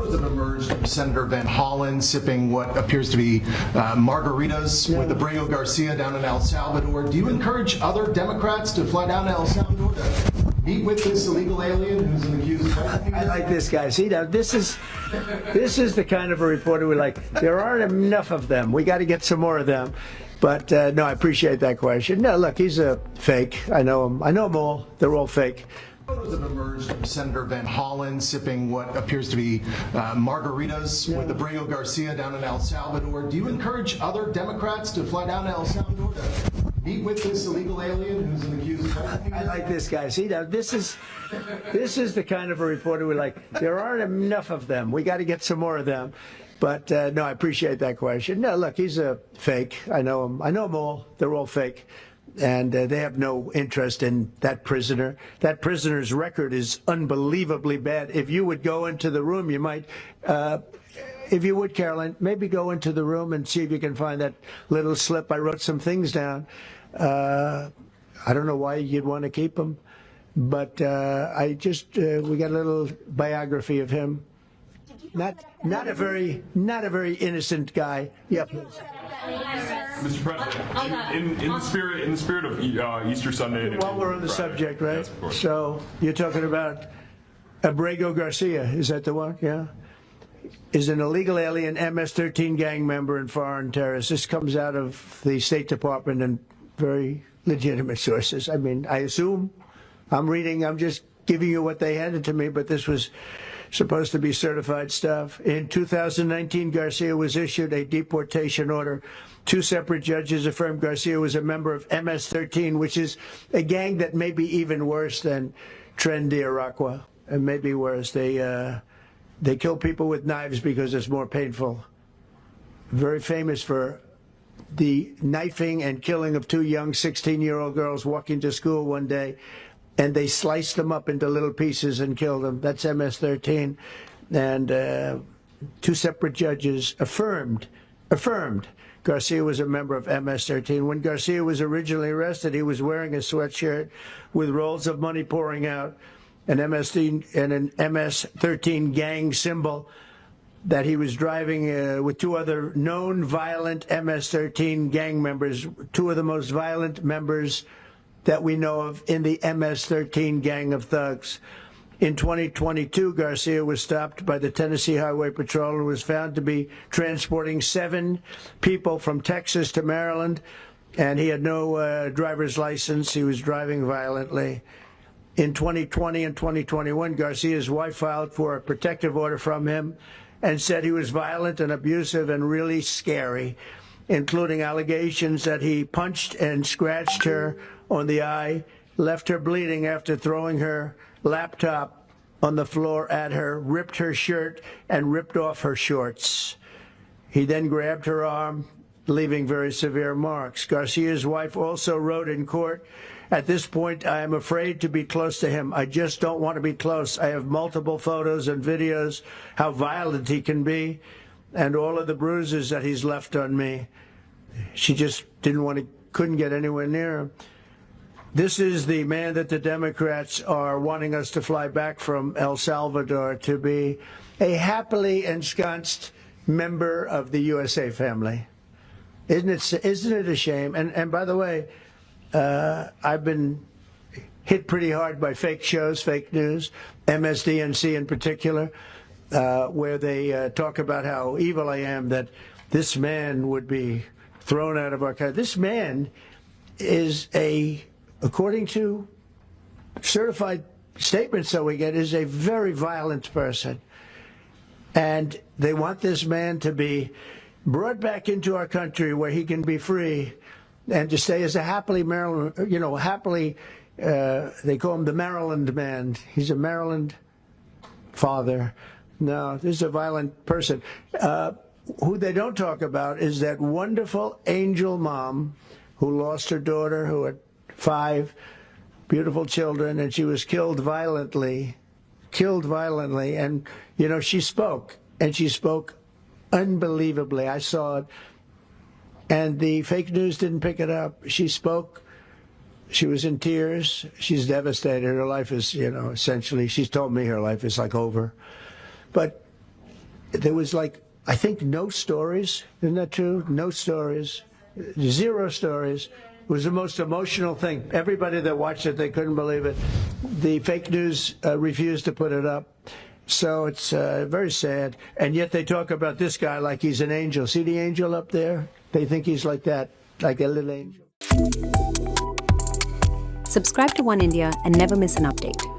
Photos have emerged of Senator Van Hollen sipping what appears to be margaritas with Abrego Garcia down in El Salvador. Do you encourage other Democrats to fly down to El Salvador to meet with this illegal alien who's an accused? I like this guy. See, now this is the kind of a reporter we like. There aren't enough of them. We got to get some more of them. But no, I appreciate that question. No, look, he's a fake. I know him. I know them all. They're all fake. Photos have emerged of Senator Van Hollen sipping what appears to be margaritas with Abrego Garcia down in El Salvador. Do you encourage other Democrats to fly down to El Salvador to meet with this illegal alien who's an accused? I like this guy. See, now this is the kind of a reporter we like. There aren't enough of them. We got to get some more of them. But no, I appreciate that question. No, look, he's a fake. I know him. I know them all. They're all fake. And they have no interest in that prisoner. That prisoner's record is unbelievably bad. If you would go into the room, you might, if you would, Caroline, maybe go into the room and see if you can find that little slip. I wrote some things down. I don't know why you'd want to keep him, but I just, we got a little biography of him. Not a very innocent guy. Yeah, please. Mr. President, in the spirit of Easter Sunday. While we're on the subject, right? Yes, of course. So you're talking about Abrego Garcia, is that the one? Yeah. Is an illegal alien MS-13 gang member and foreign terrorist. This comes out of the State Department and very legitimate sources. I mean, I assume I'm just giving you what they handed to me, but this was supposed to be certified stuff. In 2019, Garcia was issued a deportation order. Two separate judges affirmed Garcia was a member of MS-13, which is a gang that may be even worse than Tren de Aragua, and maybe worse. They kill people with knives because it's more painful. Very famous for the knifing and killing of two young 16-year-old girls walking to school one day, and they sliced them up into little pieces and killed them. That's MS-13. And two separate judges affirmed Garcia was a member of MS-13. When Garcia was originally arrested, he was wearing a sweatshirt with rolls of money pouring out, an MS-13 gang symbol that he was driving with two other known violent MS-13 gang members, two of the most violent members that we know of in the MS-13 gang of thugs. In 2022, Garcia was stopped by the Tennessee Highway Patrol and was found to be transporting 7 people from Texas to Maryland, and he had no driver's license. He was driving violently. In 2020 and 2021, Garcia's wife filed for a protective order from him and said he was violent and abusive and really scary, including allegations that he punched and scratched her on the eye, left her bleeding after throwing her laptop on the floor at her, ripped her shirt, and ripped off her shorts. He then grabbed her arm, leaving very severe marks. Garcia's wife also wrote in court, "At this point, I am afraid to be close to him. I just don't want to be close. I have multiple photos and videos, how violent he can be, and all of the bruises that he's left on me." She just couldn't get anywhere near him. This is the man that the Democrats are wanting us to fly back from El Salvador to be a happily ensconced member of the USA family. Isn't it a shame? And by the way, I've been hit pretty hard by fake shows, fake news, MSDNC in particular, where they talk about how evil I am, that this man would be thrown out of our country. This man is according to certified statements that we get, is a very violent person. And they want this man to be brought back into our country where he can be free and to stay as a happily Maryland, they call him the Maryland man. He's a Maryland father. No, this is a violent person. Who they don't talk about is that wonderful angel mom who lost her daughter, who had 5 beautiful children, and she was killed violently. And, she spoke, and she spoke unbelievably. I saw it. And the fake news didn't pick it up. She spoke. She was in tears. She's devastated. Her life is, essentially, she's told me her life is like over. But there was like, I think, no stories. Isn't that true? No stories. 0 stories. It was the most emotional thing. Everybody that watched it, they couldn't believe it. The fake news refused to put it up. So it's very sad. And yet they talk about this guy like he's an angel. See the angel up there? They think he's like that, like a little angel. Subscribe to Oneindia and never miss an update.